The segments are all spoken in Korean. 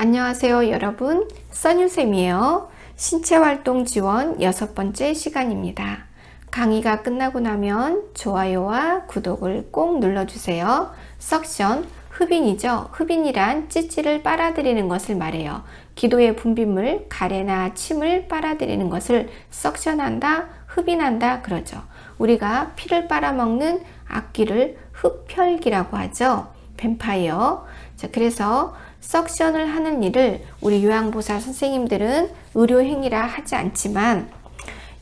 안녕하세요 여러분, 써뉴쌤이에요. 신체활동 지원 6번째 시간입니다. 강의가 끝나고 나면 좋아요와 구독을 꼭 눌러주세요. 석션, 흡인이죠. 흡인이란 찌찌를 빨아들이는 것을 말해요. 기도의 분비물, 가래나 침을 빨아들이는 것을 석션한다, 흡인한다 그러죠. 우리가 피를 빨아먹는 악기를 흡혈귀라고 하죠. 뱀파이어. 자, 그래서 석션을 하는 일을 우리 요양보살 선생님들은 의료행위라 하지 않지만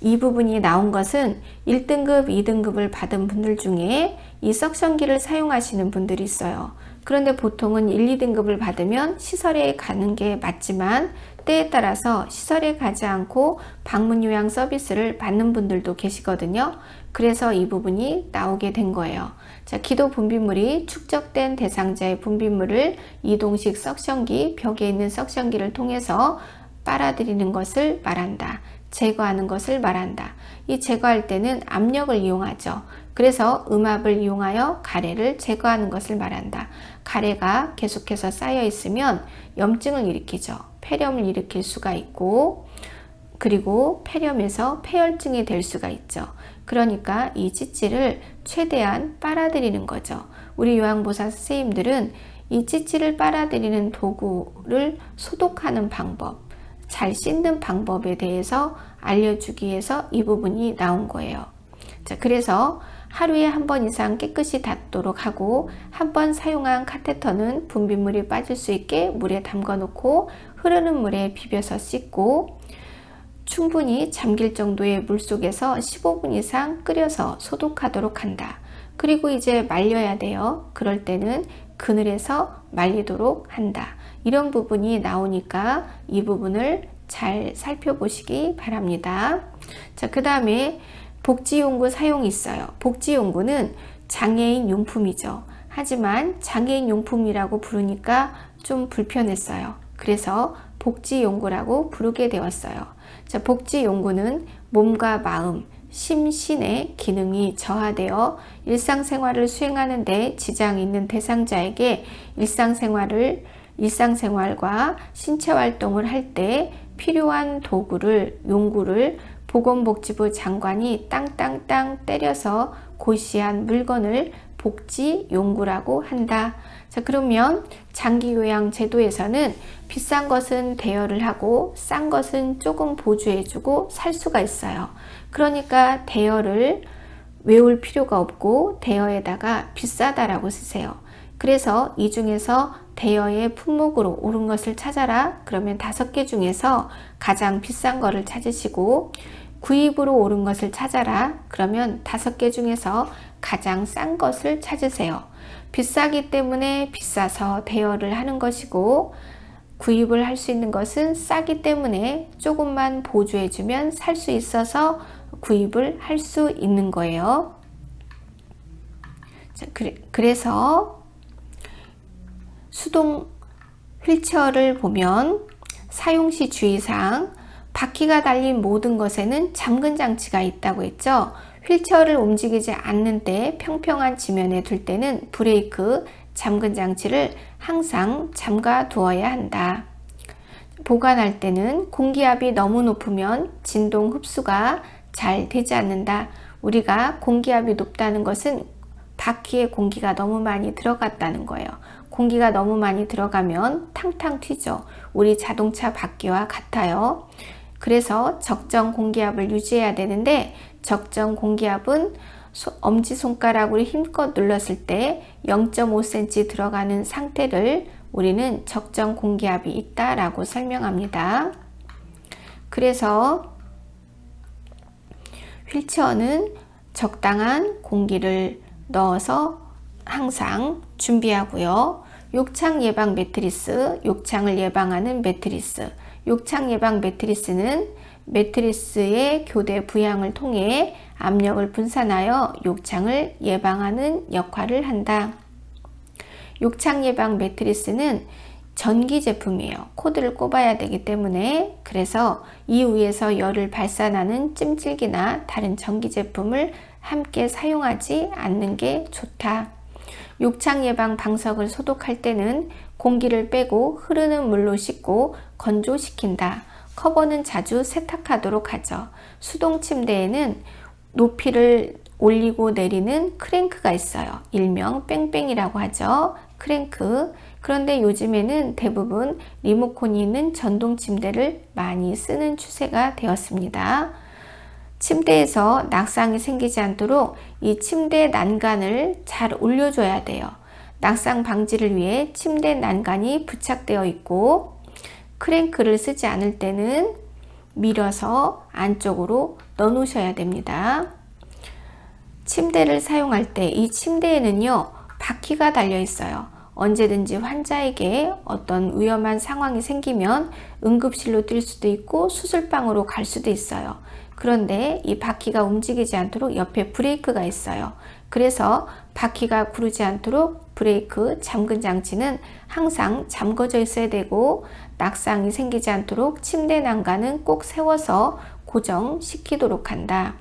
이 부분이 나온 것은 1등급, 2등급을 받은 분들 중에 이 석션기를 사용하시는 분들이 있어요. 그런데 보통은 1, 2등급을 받으면 시설에 가는 게 맞지만 때에 따라서 시설에 가지 않고 방문 요양 서비스를 받는 분들도 계시거든요. 그래서 이 부분이 나오게 된 거예요. 자, 기도 분비물이 축적된 대상자의 분비물을 이동식 석션기, 벽에 있는 석션기를 통해서 빨아들이는 것을 말한다. 제거하는 것을 말한다. 이 제거할 때는 압력을 이용하죠. 그래서 음압을 이용하여 가래를 제거하는 것을 말한다. 가래가 계속해서 쌓여 있으면 염증을 일으키죠. 폐렴을 일으킬 수가 있고, 그리고 폐렴에서 폐혈증이 될 수가 있죠. 그러니까 이 찌찌를 최대한 빨아들이는 거죠. 우리 요양보살 선생님들은 이 찌찌를 빨아들이는 도구를 소독하는 방법, 잘 씻는 방법에 대해서 알려주기 위해서 이 부분이 나온 거예요. 자, 그래서 하루에 한 번 이상 깨끗이 닦도록 하고, 한 번 사용한 카테터는 분비물이 빠질 수 있게 물에 담가 놓고 흐르는 물에 비벼서 씻고, 충분히 잠길 정도의 물 속에서 15분 이상 끓여서 소독하도록 한다. 그리고 이제 말려야 돼요. 그럴 때는 그늘에서 말리도록 한다. 이런 부분이 나오니까 이 부분을 잘 살펴보시기 바랍니다. 자, 그 다음에 복지용구 사용이 있어요. 복지용구는 장애인 용품이죠. 하지만 장애인 용품이라고 부르니까 좀 불편했어요. 그래서 복지용구라고 부르게 되었어요. 자, 복지용구는 몸과 마음, 심신의 기능이 저하되어 일상생활을 수행하는 데 지장이 있는 대상자에게 일상생활과 신체활동을 할 때 필요한 도구를, 용구를 보건복지부 장관이 땅땅땅 때려서 고시한 물건을 복지용구라고 한다. 자, 그러면 장기요양 제도에서는 비싼 것은 대여를 하고 싼 것은 조금 보조해주고 살 수가 있어요. 그러니까 대여를 외울 필요가 없고 대여에다가 비싸다라고 쓰세요. 그래서 이 중에서 대여의 품목으로 옳은 것을 찾아라. 그러면 5개 중에서 가장 비싼 거를 찾으시고, 구입으로 옳은 것을 찾아라. 그러면 5개 중에서 가장 싼 것을 찾으세요. 비싸기 때문에 비싸서 대여를 하는 것이고, 구입을 할 수 있는 것은 싸기 때문에 조금만 보조해주면 살 수 있어서 구입을 할 수 있는 거예요. 자, 그래서 수동 휠체어를 보면 사용시 주의사항, 바퀴가 달린 모든 것에는 잠근 장치가 있다고 했죠. 휠체어를 움직이지 않는 때 평평한 지면에 둘 때는 브레이크, 잠근 장치를 항상 잠가 두어야 한다. 보관할 때는 공기압이 너무 높으면 진동 흡수가 잘 되지 않는다. 우리가 공기압이 높다는 것은 바퀴에 공기가 너무 많이 들어갔다는 거예요. 공기가 너무 많이 들어가면 탕탕 튀죠. 우리 자동차 바퀴와 같아요. 그래서 적정 공기압을 유지해야 되는데, 적정 공기압은 엄지손가락으로 힘껏 눌렀을 때 0.5cm 들어가는 상태를 우리는 적정 공기압이 있다라고 설명합니다. 그래서 휠체어는 적당한 공기를 넣어서 항상 준비하고요. 욕창 예방 매트리스, 욕창을 예방하는 매트리스. 욕창 예방 매트리스는 매트리스의 교대 부양을 통해 압력을 분산하여 욕창을 예방하는 역할을 한다. 욕창 예방 매트리스는 전기 제품이에요. 코드를 꼽아야 되기 때문에. 그래서 이위에서 열을 발산하는 찜질기나 다른 전기 제품을 함께 사용하지 않는 게 좋다. 욕창 예방 방석을 소독할 때는 공기를 빼고 흐르는 물로 씻고 건조시킨다. 커버는 자주 세탁하도록 하죠. 수동 침대에는 높이를 올리고 내리는 크랭크가 있어요. 일명 뺑뺑이라고 하죠. 크랭크. 그런데 요즘에는 대부분 리모컨이 있는 전동 침대를 많이 쓰는 추세가 되었습니다. 침대에서 낙상이 생기지 않도록 이 침대 난간을 잘 올려줘야 돼요. 낙상 방지를 위해 침대 난간이 부착되어 있고, 크랭크를 쓰지 않을 때는 밀어서 안쪽으로 넣어 놓으셔야 됩니다. 침대를 사용할 때 이 침대에는요, 바퀴가 달려 있어요. 언제든지 환자에게 어떤 위험한 상황이 생기면 응급실로 뛸 수도 있고 수술방으로 갈 수도 있어요. 그런데 이 바퀴가 움직이지 않도록 옆에 브레이크가 있어요. 그래서 바퀴가 구르지 않도록 브레이크 잠근 장치는 항상 잠궈져 있어야 되고, 낙상이 생기지 않도록 침대 난간은 꼭 세워서 고정시키도록 한다.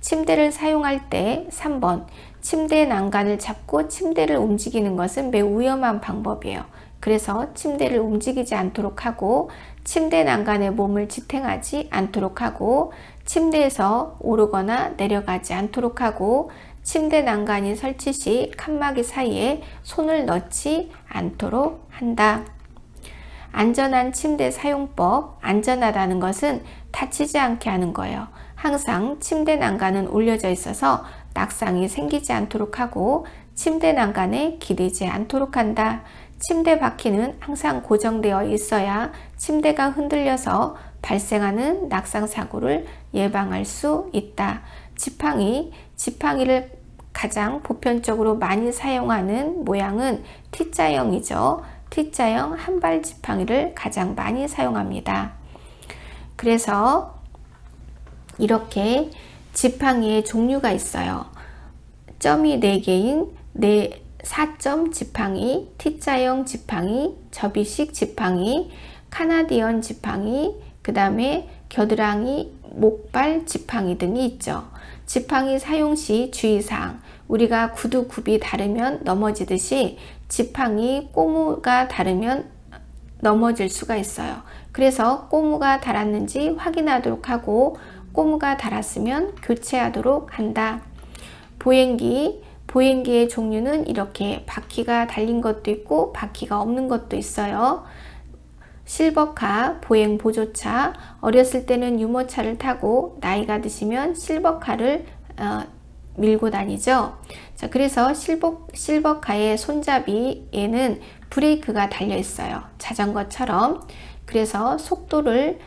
침대를 사용할 때 3번, 침대 난간을 잡고 침대를 움직이는 것은 매우 위험한 방법이에요. 그래서 침대를 움직이지 않도록 하고, 침대 난간에 몸을 지탱하지 않도록 하고, 침대에서 오르거나 내려가지 않도록 하고, 침대 난간이 설치 시 칸막이 사이에 손을 넣지 않도록 한다. 안전한 침대 사용법. 안전하다는 것은 다치지 않게 하는 거예요. 항상 침대 난간은 올려져 있어서 낙상이 생기지 않도록 하고, 침대 난간에 기대지 않도록 한다. 침대 바퀴는 항상 고정되어 있어야 침대가 흔들려서 발생하는 낙상 사고를 예방할 수 있다. 지팡이를 가장 보편적으로 많이 사용하는 모양은 T자형이죠. T자형 한발 지팡이를 가장 많이 사용합니다. 그래서 이렇게 지팡이의 종류가 있어요. 점이 4개인 4점 지팡이, T자형 지팡이, 접이식 지팡이, 카나디언 지팡이, 그 다음에 겨드랑이, 목발 지팡이 등이 있죠. 지팡이 사용 시 주의사항. 우리가 구두 굽이 다르면 넘어지듯이 지팡이 꼬무가 다르면 넘어질 수가 있어요. 그래서 꼬무가 닳았는지 확인하도록 하고, 꼬무가 닳았으면 교체하도록 한다. 보행기의 종류는 이렇게 바퀴가 달린 것도 있고 바퀴가 없는 것도 있어요. 실버카, 보행 보조차. 어렸을 때는 유모차를 타고 나이가 드시면 실버카를 밀고 다니죠. 자, 그래서 실버카의 손잡이에는 브레이크가 달려 있어요. 자전거처럼. 그래서 속도를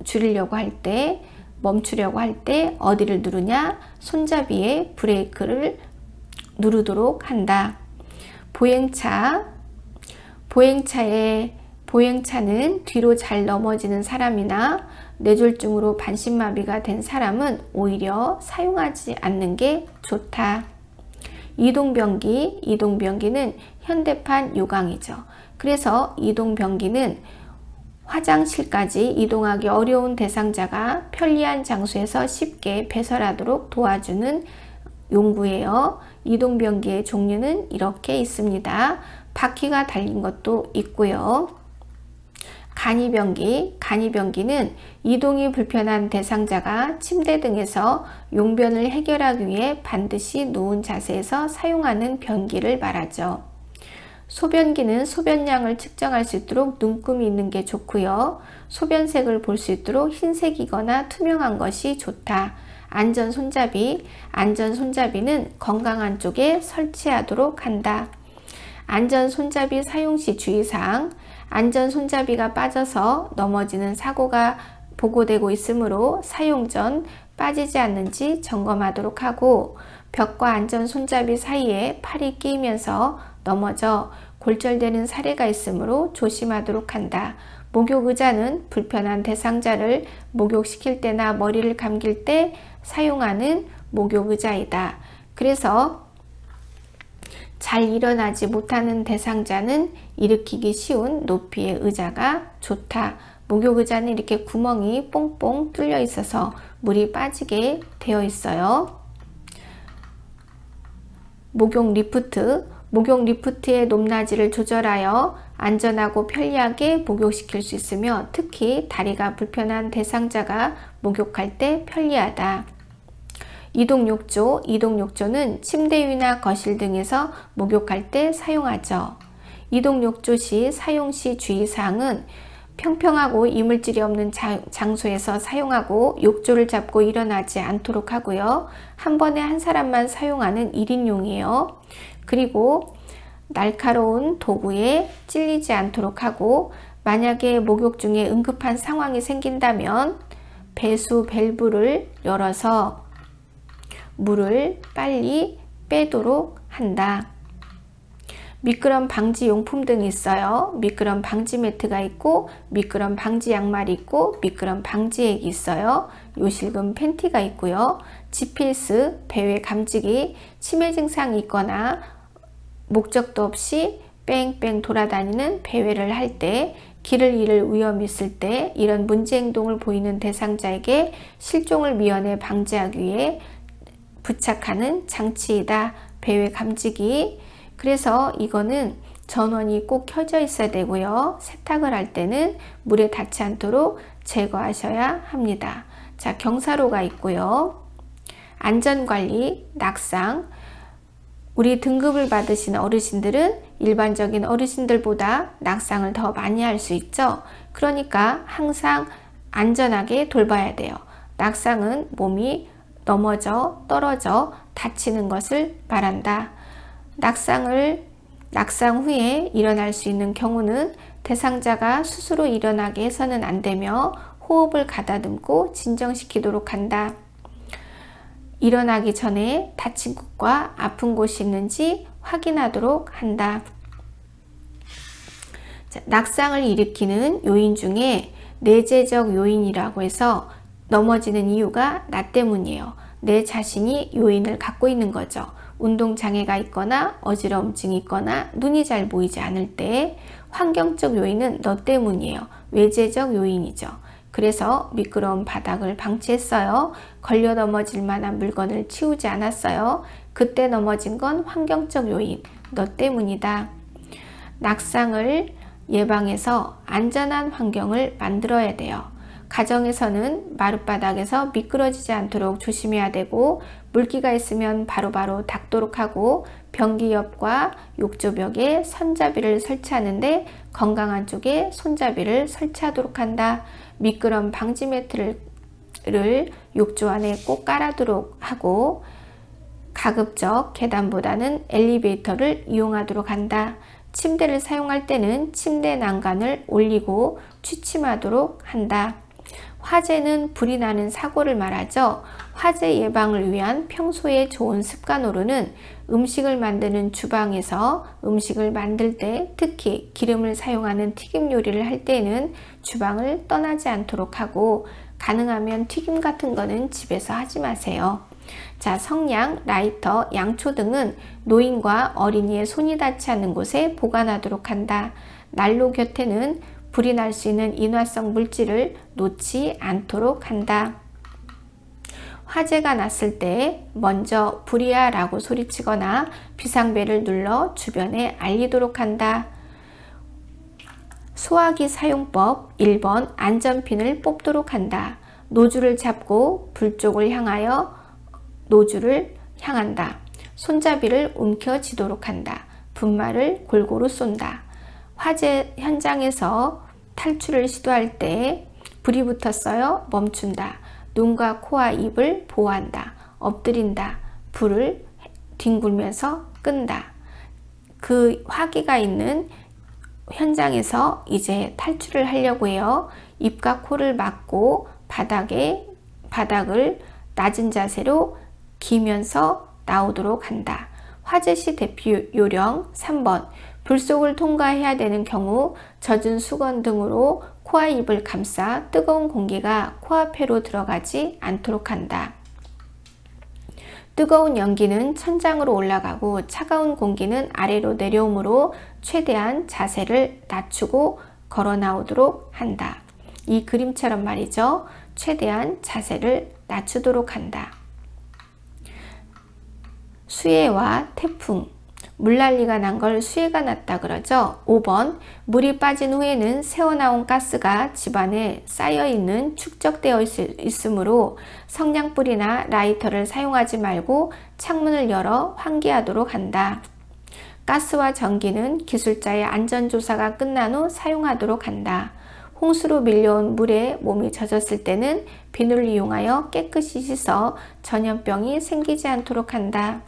줄이려고 할 때, 멈추려고 할 때 어디를 누르냐? 손잡이에 브레이크를 누르도록 한다. 보행차는 뒤로 잘 넘어지는 사람이나 뇌졸중으로 반신마비가 된 사람은 오히려 사용하지 않는 게 좋다. 이동변기는 현대판 요강이죠. 그래서 이동변기는 화장실까지 이동하기 어려운 대상자가 편리한 장소에서 쉽게 배설하도록 도와주는 용구예요. 이동변기의 종류는 이렇게 있습니다. 바퀴가 달린 것도 있고요. 간이변기는 이동이 불편한 대상자가 침대 등에서 용변을 해결하기 위해 반드시 누운 자세에서 사용하는 변기를 말하죠. 소변기는 소변량을 측정할 수 있도록 눈금이 있는 게 좋고요. 소변색을 볼 수 있도록 흰색이거나 투명한 것이 좋다. 안전손잡이는 건강한 쪽에 설치하도록 한다. 안전손잡이 사용 시 주의사항. 안전손잡이가 빠져서 넘어지는 사고가 보고되고 있으므로 사용 전 빠지지 않는지 점검하도록 하고, 벽과 안전손잡이 사이에 팔이 끼이면서 넘어져 골절되는 사례가 있으므로 조심하도록 한다. 목욕의자는 불편한 대상자를 목욕시킬 때나 머리를 감길 때 사용하는 목욕의자이다. 그래서 잘 일어나지 못하는 대상자는 일으키기 쉬운 높이의 의자가 좋다. 목욕의자는 이렇게 구멍이 뽕뽕 뚫려 있어서 물이 빠지게 되어 있어요. 목욕 목욕 리프트의 높낮이를 조절하여 안전하고 편리하게 목욕시킬 수 있으며 특히 다리가 불편한 대상자가 목욕할 때 편리하다. 이동욕조. 이동욕조는 침대 위나 거실 등에서 목욕할 때 사용하죠. 이동욕조 시 사용 시 주의사항은 평평하고 이물질이 없는 장소에서 사용하고 욕조를 잡고 일어나지 않도록 하고요. 한 번에 한 사람만 사용하는 1인용이에요. 그리고 날카로운 도구에 찔리지 않도록 하고 만약에 목욕 중에 응급한 상황이 생긴다면 배수 밸브를 열어서 물을 빨리 빼도록 한다. 미끄럼 방지 용품 등이 있어요. 미끄럼 방지 매트가 있고 미끄럼 방지 양말이 있고 미끄럼 방지액이 있어요. 요실금 팬티가 있고요. GPS, 배회 감지기, 치매 증상이 있거나 목적도 없이 뺑뺑 돌아다니는 배회를 할 때, 길을 잃을 위험이 있을 때 이런 문제 행동을 보이는 대상자에게 실종을 미연에 방지하기 위해 부착하는 장치이다. 배회 감지기. 그래서 이거는 전원이 꼭 켜져 있어야 되고요. 세탁을 할 때는 물에 닿지 않도록 제거하셔야 합니다. 자, 경사로가 있고요. 안전관리, 낙상. 우리 등급을 받으신 어르신들은 일반적인 어르신들보다 낙상을 더 많이 할 수 있죠. 그러니까 항상 안전하게 돌봐야 돼요. 낙상은 몸이 넘어져 떨어져 다치는 것을 말한다. 낙상 후에 일어날 수 있는 경우는 대상자가 스스로 일어나게 해서는 안 되며 호흡을 가다듬고 진정시키도록 한다. 일어나기 전에 다친 곳과 아픈 곳이 있는지 확인하도록 한다. 자, 낙상을 일으키는 요인 중에 내재적 요인이라고 해서 넘어지는 이유가 나 때문이에요. 내 자신이 요인을 갖고 있는 거죠. 운동장애가 있거나 어지러움증이 있거나 눈이 잘 보이지 않을 때. 환경적 요인은 너 때문이에요. 외재적 요인이죠. 그래서 미끄러운 바닥을 방치했어요. 걸려 넘어질 만한 물건을 치우지 않았어요. 그때 넘어진 건 환경적 요인, 너 때문이다. 낙상을 예방해서 안전한 환경을 만들어야 돼요. 가정에서는 마룻바닥에서 미끄러지지 않도록 조심해야 되고, 물기가 있으면 바로바로 닦도록 하고, 변기 옆과 욕조 벽에 손잡이를 설치하는데 건강한 쪽에 손잡이를 설치하도록 한다. 미끄럼 방지 매트를 욕조 안에 꼭 깔아두도록 하고, 가급적 계단보다는 엘리베이터를 이용하도록 한다. 침대를 사용할 때는 침대 난간을 올리고 취침하도록 한다. 화재는 불이 나는 사고를 말하죠. 화재 예방을 위한 평소에 좋은 습관으로는 음식을 만드는 주방에서 음식을 만들 때, 특히 기름을 사용하는 튀김 요리를 할 때는 주방을 떠나지 않도록 하고, 가능하면 튀김 같은 거는 집에서 하지 마세요. 자, 성냥, 라이터, 양초 등은 노인과 어린이의 손이 닿지 않는 곳에 보관하도록 한다. 난로 곁에는 불이 날 수 있는 인화성 물질을 놓지 않도록 한다. 화재가 났을 때 먼저 불이야 라고 소리치거나 비상벨을 눌러 주변에 알리도록 한다. 소화기 사용법 1번 안전핀을 뽑도록 한다. 노즐을 잡고 불 쪽을 향하여 노즐을 향한다. 손잡이를 움켜쥐도록 한다. 분말을 골고루 쏜다. 화재 현장에서 탈출을 시도할 때 불이 붙었어요. 멈춘다. 눈과 코와 입을 보호한다. 엎드린다. 불을 뒹굴면서 끈다. 그 화기가 있는 현장에서 이제 탈출을 하려고 해요. 입과 코를 막고 바닥을 낮은 자세로 기면서 나오도록 한다. 화재 시 대피 요령 3번 불 속을 통과해야 되는 경우 젖은 수건 등으로 코와 입을 감싸 뜨거운 공기가 코앞으로 들어가지 않도록 한다. 뜨거운 연기는 천장으로 올라가고 차가운 공기는 아래로 내려오므로 최대한 자세를 낮추고 걸어 나오도록 한다. 이 그림처럼 말이죠. 최대한 자세를 낮추도록 한다. 수해와 태풍, 물난리가 난 걸 수해가 났다 그러죠. 5번 물이 빠진 후에는 새어나온 가스가 집안에 쌓여있는 축적되어 있으므로 성냥불이나 라이터를 사용하지 말고 창문을 열어 환기하도록 한다. 가스와 전기는 기술자의 안전조사가 끝난 후 사용하도록 한다. 홍수로 밀려온 물에 몸이 젖었을 때는 비누를 이용하여 깨끗이 씻어 전염병이 생기지 않도록 한다.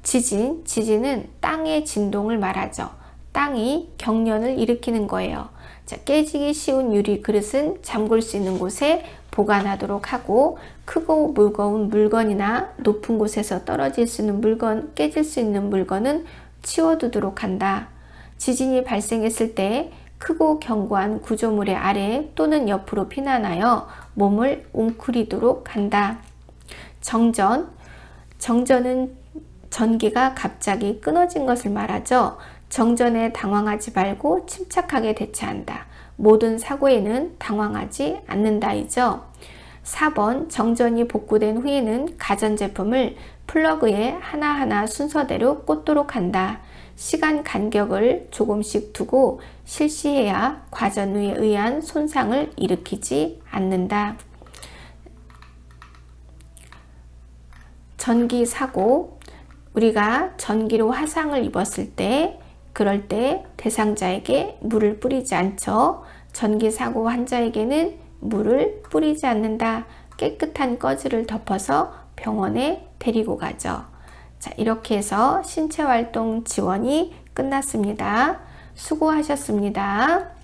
지진은 땅의 진동을 말하죠. 땅이 경련을 일으키는 거예요. 자, 깨지기 쉬운 유리 그릇은 잠글 수 있는 곳에 보관하도록 하고, 크고 무거운 물건이나 높은 곳에서 떨어질 수 있는 물건, 깨질 수 있는 물건은 치워두도록 한다. 지진이 발생했을 때 크고 견고한 구조물의 아래 또는 옆으로 피난하여 몸을 웅크리도록 한다. 정전은 전기가 갑자기 끊어진 것을 말하죠. 정전에 당황하지 말고 침착하게 대처한다. 모든 사고에는 당황하지 않는다이죠. 4번 정전이 복구된 후에는 가전제품을 플러그에 하나하나 순서대로 꽂도록 한다. 시간 간격을 조금씩 두고 실시해야 과전에 의한 손상을 일으키지 않는다. 전기 사고, 우리가 전기로 화상을 입었을 때, 그럴 때 대상자에게 물을 뿌리지 않죠. 전기 사고 환자에게는 물을 뿌리지 않는다. 깨끗한 꺼즈를 덮어서 병원에 데리고 가죠. 자, 이렇게 해서 신체활동 지원이 끝났습니다. 수고하셨습니다.